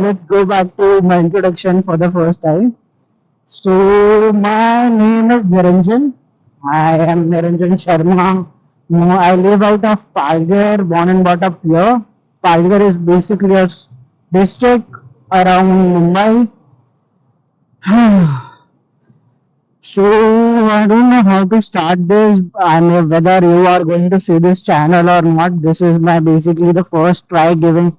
let's go back to my introduction for the first time. So, my name is Niranjan. I am Niranjan Sharma. No, I live out of Palghar, born and brought up here. Palghar is basically a district around Mumbai. So, I don't know how to start this and whether you are going to see this channel or not. This is my basically the first try to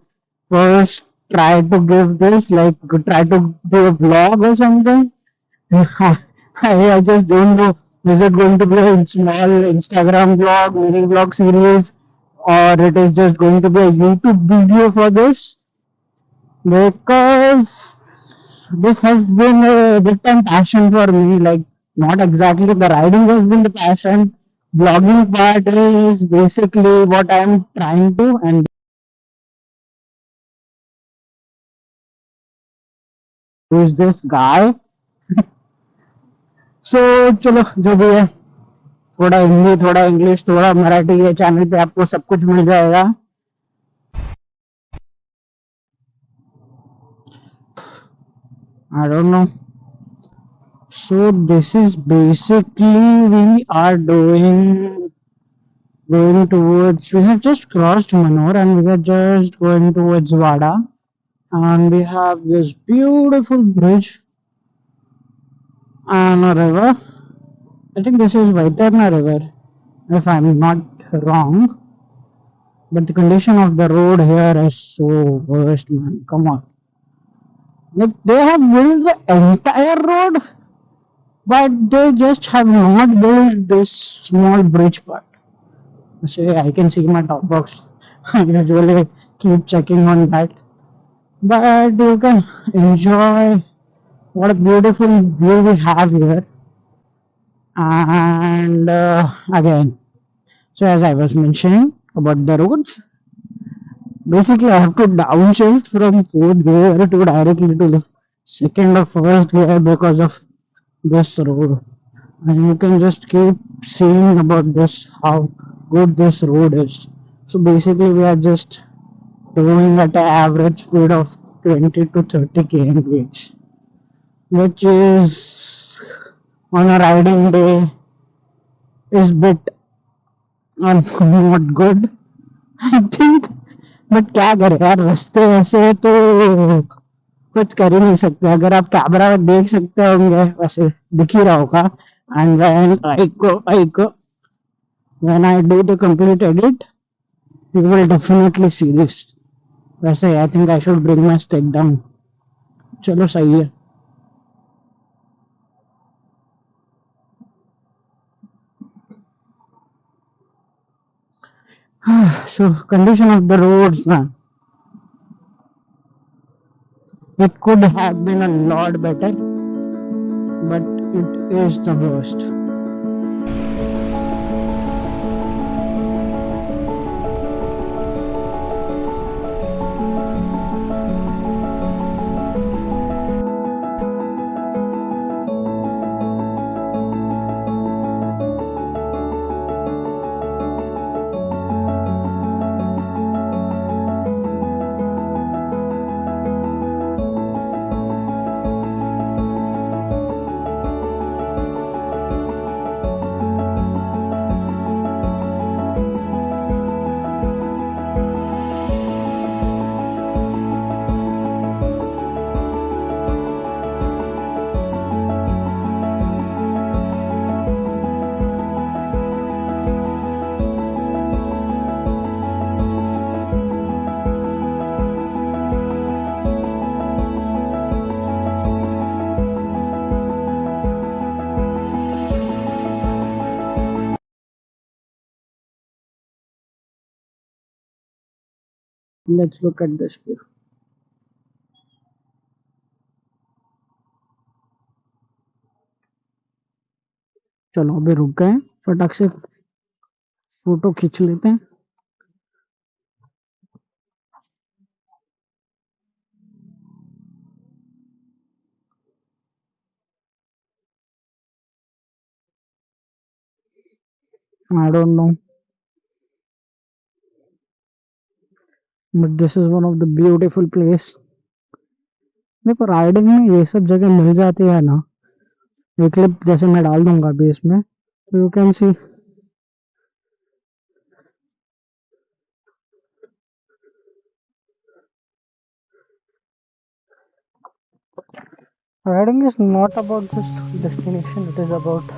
give this, like try to do a vlog or something. I just don't know. Is it going to be a small Instagram vlog, mini vlog series, or it is just going to be a YouTube video for this? Because this has been a big time passion for me. Like, not exactly the riding has been the passion. Vlogging part is basically what I'm trying to, and who is this guy? So, चलो जो भी है, थोड़ा हिंदी थोड़ा English थोड़ा मराठी ये channel पे आपको सब कुछ मिल जाएगा. I don't know. So this is basically we are doing going towards. We have just crossed Manor and we are just going towards Vada, and we have this beautiful bridge and a river. I think this is Vaitarna River, if I'm not wrong. But the condition of the road here is so worst, man. Come on. Like they have built the entire road, but they just have not built this small bridge part. So I can see my top box. I usually keep checking on that. But you can enjoy what a beautiful view we have here. And again, so as I was mentioning about the roads, basically I have to downshift from fourth gear to directly to the second or first gear because of this road. And you can just keep seeing about this how good this road is. So basically we are just doing at an average speed of 20 to 30 km/h, which is on a riding day is bit not good, I think. But क्या करें यार, रास्ते ऐसे है तो कुछ कर ही नहीं सकते. अगर आप कैमरा में देख सकते होंगे वैसे दिख ही रहा होगा. And when I do the complete edit you will definitely see this. वैसे I think I should bring my stake down. चलो सही है. So condition of the roads, man. It could have been a lot better, but it is the worst. Let's look at this view. चलो अभी रुक गए, फटाक से photo खींच लेते हैं. I don't know, but this is one of the beautiful place. देखो राइडिंग में ये सब जगह मिल जाती है ना, ये क्लिप जैसे मैं डाल दूंगा अभी इसमें, तो you can see. Riding is not about just destination, it is about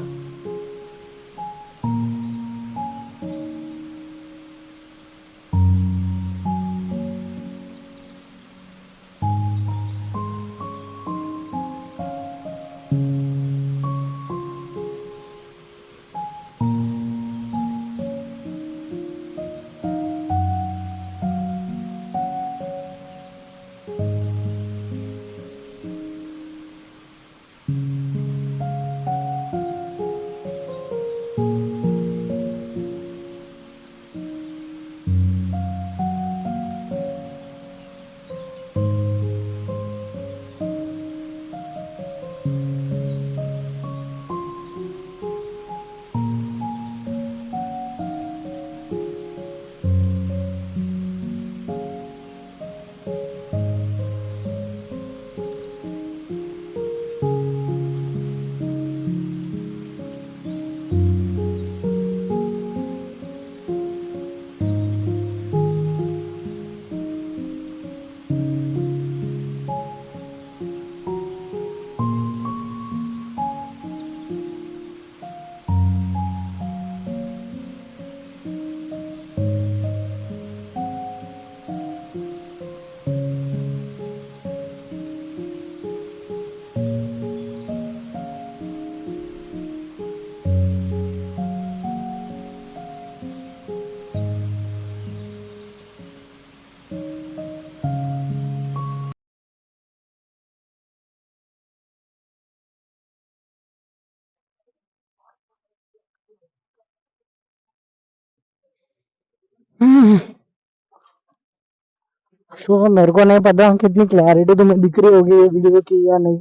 सो मेरे को नहीं पता कितनी क्लैरिटी तुम्हें दिख रही होगी ये वीडियो की या नहीं,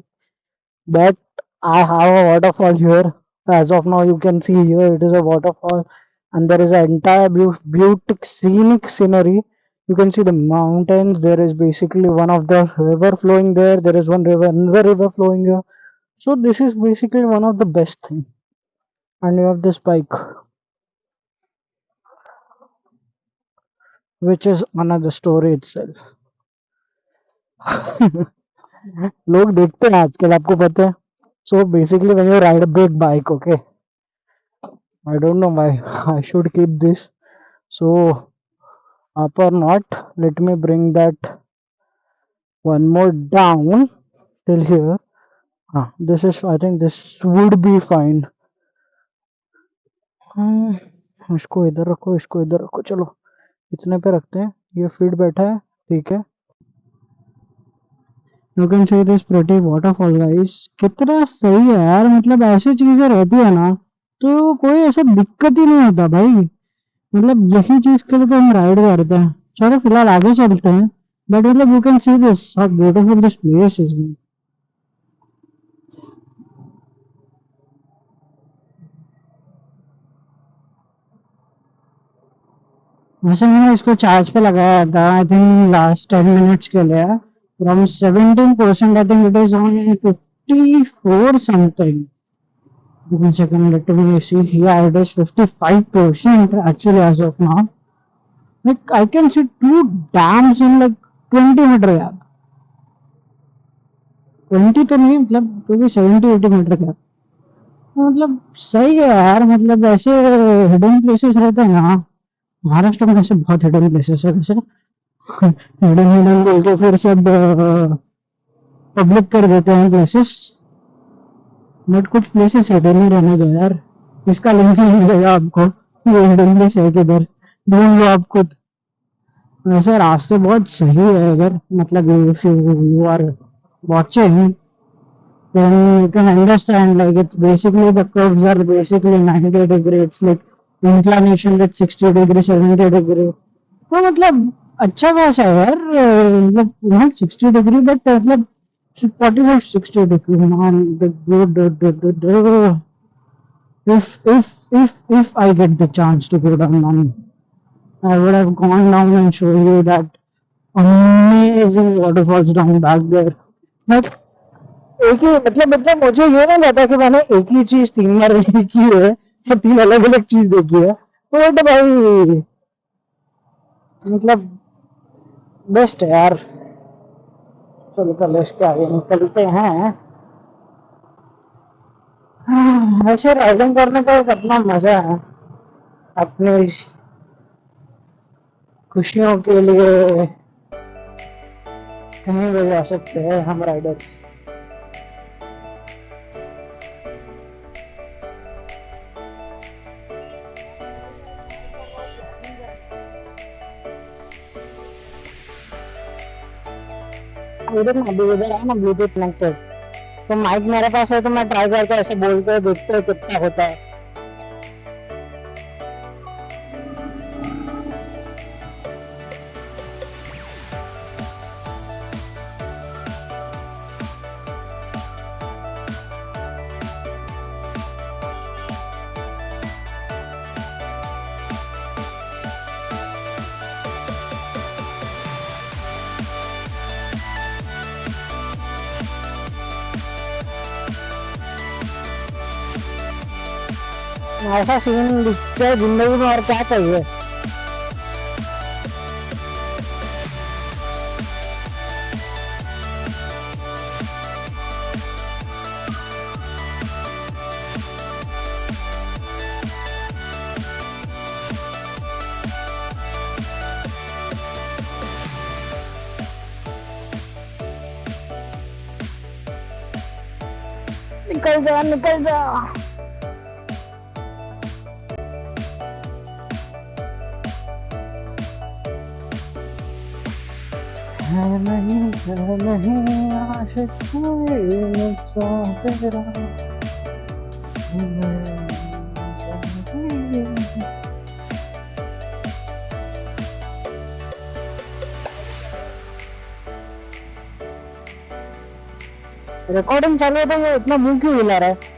but I have a waterfall here. As of now, you can see here it is a waterfall, and there is an entire beautiful scenic scenery. You can see the mountains. There is basically one of the river flowing there. There is one river, another river flowing here. So this is basically one of the best thing. And you have this bike, which is another story itself. लोग देखते हैं आजकल, आपको पता है. So basically, when you ride a big bike, okay, I don't know why I should keep this. So up or not, let me bring that one more down till here. This is, I think this would be fine. इसको इधर रखो, इसको इधर रखो, चलो इतने पे रखते हैं. ये फीट बैठा है, ठीक है. You can see this pretty waterfall guys. कितना सही है यार, मतलब ऐसी चीजें रहती है ना तो कोई ऐसा दिक्कत ही नहीं होता भाई. मतलब यही चीज के लिए तो हम राइड करते हैं. चलो फिलहाल आगे चलते हैं. बट मतलब you can see this how beautiful this place is. वैसे मैंने इसको चार्ज पे लगाया था आई थिंक लास्ट 10 मिनट्स के लिए. From 17% I think it is on 54 something. One second, let me see. Yeah, it is 55% actually as of now. Like I can see two dams in like 20 metre gap. 20 तो नहीं, मतलब क्योंकि 70-80 metre gap. मतलब सही है यार. मतलब ऐसे हिडन प्लेसेस रहते हैं ना, महाराष्ट्र में ऐसे बहुत हिडन प्लेसेस है वैसे. हिडन हिडन बोल के फिर सब पब्लिक कर देते हैं प्लेसेस. बट कुछ प्लेसेस हिडन ही रहने दो यार. इसका लिंक नहीं मिलेगा आपको, ये हिडन प्लेस है किधर, ढूंढ लो आप खुद. वैसे रास्ते बहुत सही है अगर मतलब if you are watching, then you can understand like it's basically the curves are basically 90 degree. It's like inclination with 60 degree, 70 degree. तो मतलब अच्छा खासा है यार. मतलब नॉट 60 डिग्री बट मतलब 45-60 डिग्री. मान if I get the chance to go down on, I would have gone down and show you that amazing waterfalls down back there. Like, एक ही मतलब मुझे ये नहीं पता कि मैंने एक ही चीज 3 बार देखी है या 3 अलग अलग चीज देखी है, बट भाई मतलब बेस्ट है यार। चलो कल इसके आगे निकलते हैं। ऐसे राइडिंग करने का एक अपना मजा है, अपनी खुशियों के लिए कहीं भी जा सकते हैं हम राइडर्स। इधर ना अभी इधर है ना ब्लूटूथ कनेक्टेड, तो माइक मेरे पास है तो मैं ट्राई करके ऐसे बोल के देखते हैं कितना होता है। ऐसा सीन दिखता है जिंदगी में, और क्या चाहिए। निकल जा निकल जा। है नहीं आशिक कोई मुझसा तेरा। रिकॉर्डिंग चालू है तो ये इतना मुंह क्यों हिला रहा है।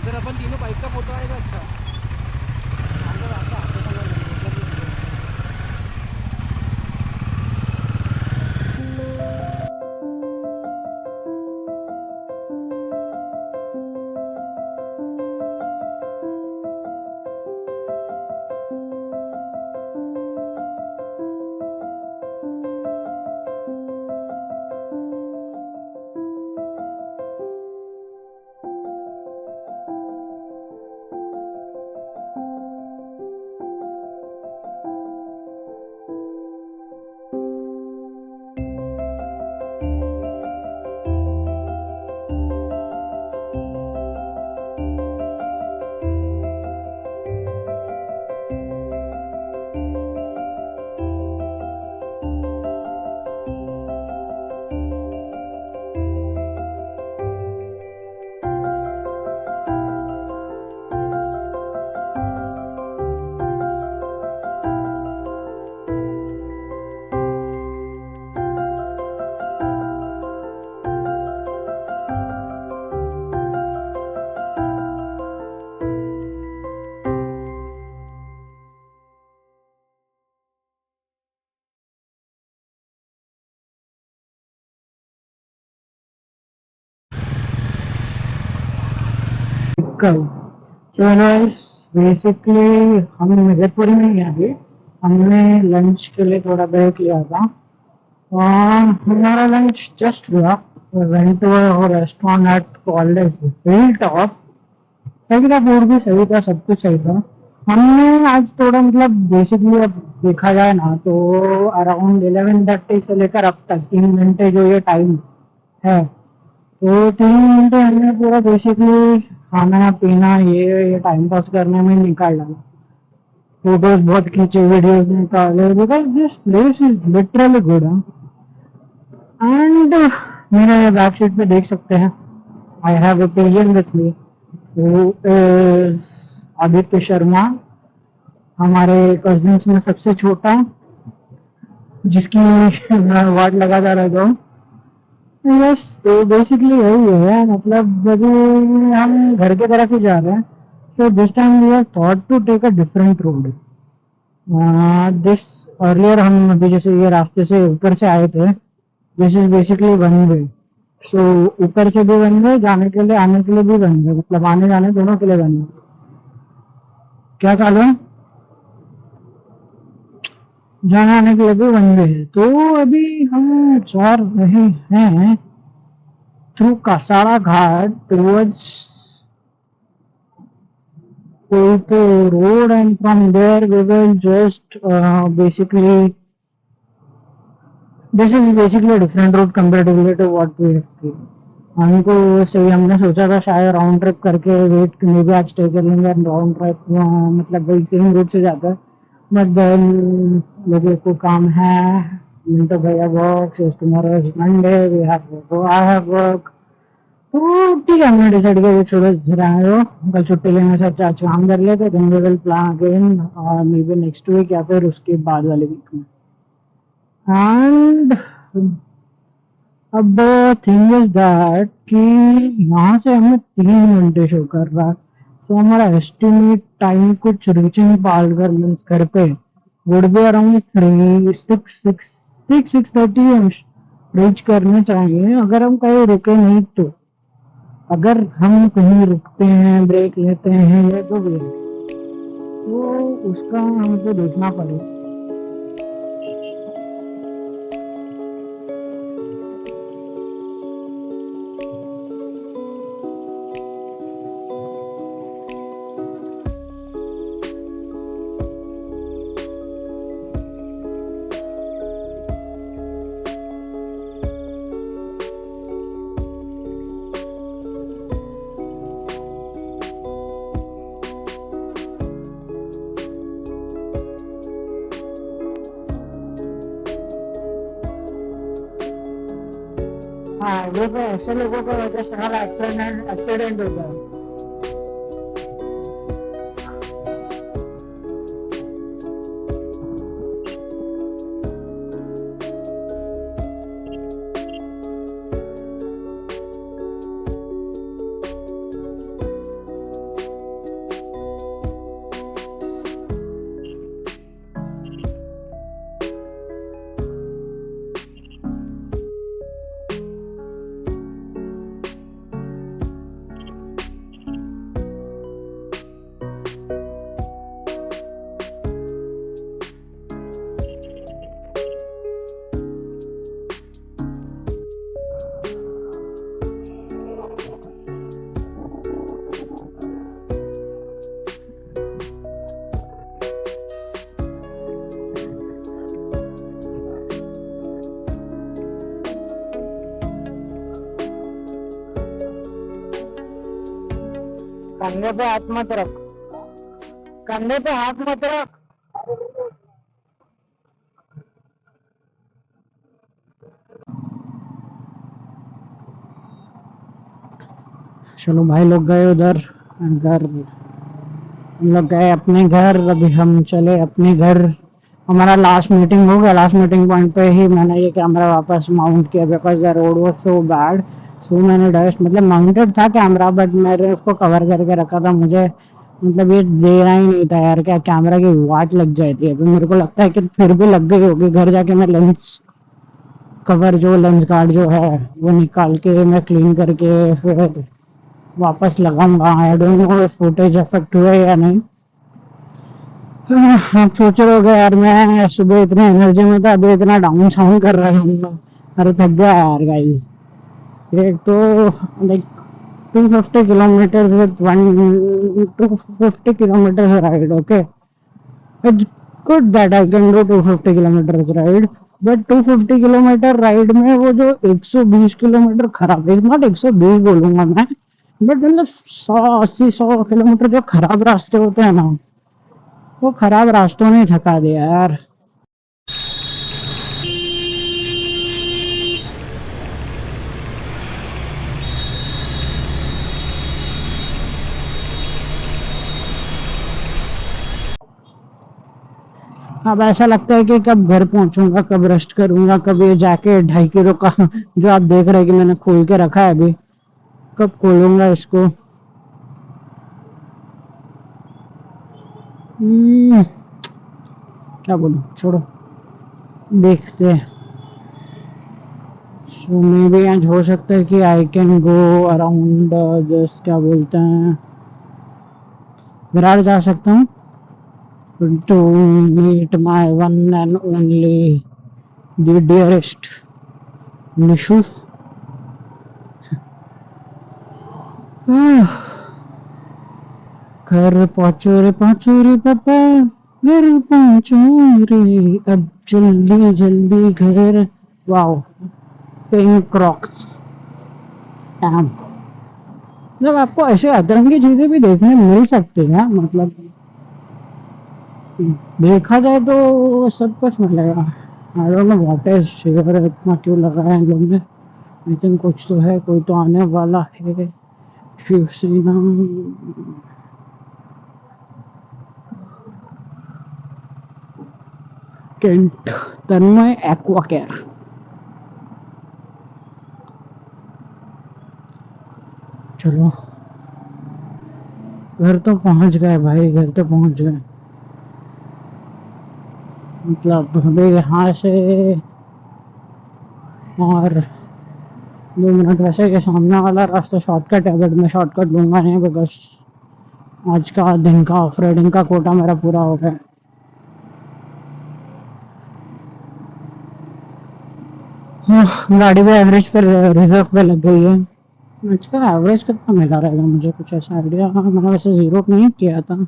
इधर अपन तीनों बाइक का फोटो आएगा। अच्छा अंदर आपका हाथ से संग कब? बेसिकली हम मिर्जापुर में ही अभी हमने लंच के लिए थोड़ा ब्रेक लिया था। हमारा लंच जस्ट हुआ। Went to a restaurant at college hill top. सही था, फूड भी सही था, सब कुछ सही था। हमने आज थोड़ा मतलब बेसिकली अब देखा जाए ना तो अराउंड 11:30 से लेकर अब तक 3 घंटे जो ये टाइम है, तो 3 घंटे हमने पूरा बेसिकली खाना पीना ये टाइम पास करने में निकाल डाला। फोटोज बहुत खींचे, वीडियोज निकाले, because this place is literally good. And मेरे बैक शीट पे देख सकते हैं, I have a pillion with me who is Aditya Sharma, हमारे कजिन्स में सबसे छोटा, जिसकी वाट लगातार रहता हूँ। यस, तो बेसिकली यही है, मतलब अभी हम घर की तरफ ही जा रहे हैं। So this time we are thought to take a different road. This earlier हम अभी जैसे ये रास्ते से ऊपर से आए थे, this is basically one way. So ऊपर से भी वन वे, जाने के लिए आने के लिए भी वन वे, मतलब आने जाने दोनों के लिए वन वे। क्या चालू है? जाने आने के लिए भी वन वे है। तो अभी हम जा रहे हैं through Kasara Ghat towards Koilpo road, and from there we will just basically, this is basically a different route comparatively to what we have seen. हमको सही, हमने सोचा था शायद राउंड ट्रिप करके वेट में भी आज स्टे कर लेंगे, राउंड ट्रिप मतलब वही सेम रूट से जाता है। बट देन लोगों को काम है, मिंटो भैया work, tomorrow is Monday, we have I have work. तो ठीक है, हमने डिसाइड किया कि छोड़ो आए हो, कल छुट्टी लेने से अच्छा अच्छा काम कर लेते, then we will plan again maybe next week या फिर उसके बाद वाले वीक में। एंड अब थिंग इज दैट कि यहाँ से हमें 3 घंटे शो कर रहा है, तो हमारा एस्टिमेट टाइम कुछ रीचिंग पालघर मीन्स घर पे वुड बी अराउंड 6:30 हम रीच करने चाहिए, अगर हम कहीं रुके नहीं तो। अगर हम कहीं रुकते हैं, ब्रेक लेते हैं या जो भी है, तो उसका हमको देखना पड़ेगा। हाईवे पे ऐसे लोगों की वजह से सारा एक्सीडेंट होता है। कंधे पे हाथ मत रख, कंधे पे हाथ मत रख। चलो भाई लोग गए उधर घर, हम लोग गए अपने घर, अभी हम चले अपने घर। हमारा लास्ट मीटिंग हो गया, लास्ट मीटिंग पॉइंट पे ही मैंने ये कैमरा वापस माउंट किया, because the road was so bad. So मैंने डस्ट मतलब माउंटेड था कैमरा, बट मैंने उसको कवर करके रखा था। मुझे मतलब ये देना ही नहीं था यार, क्या कैमरा की वाट लग जाती है। अभी मेरे को लगता है कि फिर भी लग गई होगी, घर जाके मैं लेंस कवर जो लेंस गार्ड जो है वो निकाल के मैं क्लीन करके फिर वापस लगाऊंगा। आई डोंट नो फुटेज इफेक्ट हुआ या नहीं। आप सोच रहे हो यार मैं सुबह इतने एनर्जी में था, अभी इतना डाउन साउंड कर रहा हूँ। अरे थक गया यार गाइस। एक तो like 250 kilometers with 250 kilometers ride, okay? It's good that I can do 250 kilometers ride, but 250 kilometre ride में वो जो 120 किलोमीटर खराब, एक नॉट 120 बोलूंगा मैं, बट मतलब 100 80 100 किलोमीटर जो खराब रास्ते होते हैं ना, वो खराब रास्तों ने थका दिया यार। अब ऐसा लगता है कि कब घर पहुंचूंगा, कब रेस्ट करूंगा, कब ये जैकेट 2.5 किलो का जो आप देख रहे हैं कि मैंने खोल के रखा है अभी, कब खोलूंगा इसको। हम्म, क्या बोलूं, छोड़ो, देखते हैं। सो मे भी आज हो सकता है कि I can go around this, क्या बोलते हैं, विरार जा सकता हूँ to meet my one and only the dearest Nishu. घर पहुंचो रे पापा, घर पहुंचो रे, अब जल्दी जल्दी घर। Wow, pink Crocs. जब आपको ऐसे अतरंगी चीजें भी देखने मिल सकती है, मतलब देखा जाए तो सब कुछ मिलेगा। I don't know what is shiver, इतना क्यों लगा है इन लोग ने। आई थिंक कुछ तो है, कोई तो आने वाला है। शिवसेना। केंट। तन्मय एक्वा केयर। चलो, घर तो पहुंच गए भाई, घर तो पहुंच गए। मतलब हमें यहाँ से और 2 मिनट, वैसे ये सामने वाला रास्ता शॉर्टकट है, बट मैं शॉर्टकट लूंगा नहीं बिकॉज आज का दिन का ऑफ राइडिंग का कोटा मेरा पूरा हो गया। गाड़ी भी एवरेज पर, रिजर्व पे लग गई है। आज का एवरेज कितना मिला रहेगा मुझे कुछ ऐसा आइडिया, मैंने वैसे जीरो नहीं किया था।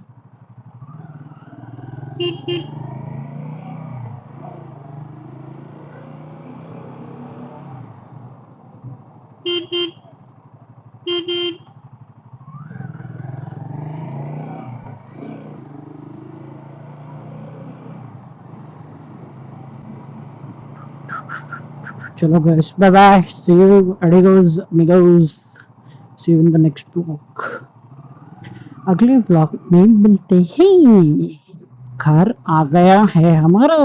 चलो guys, bye bye, see you adigos amigos, see you in the next vlog। अगले व्लॉग में मिलते हैं। घर आ गया है हमारा।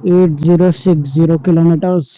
8060 किलोमीटर्स।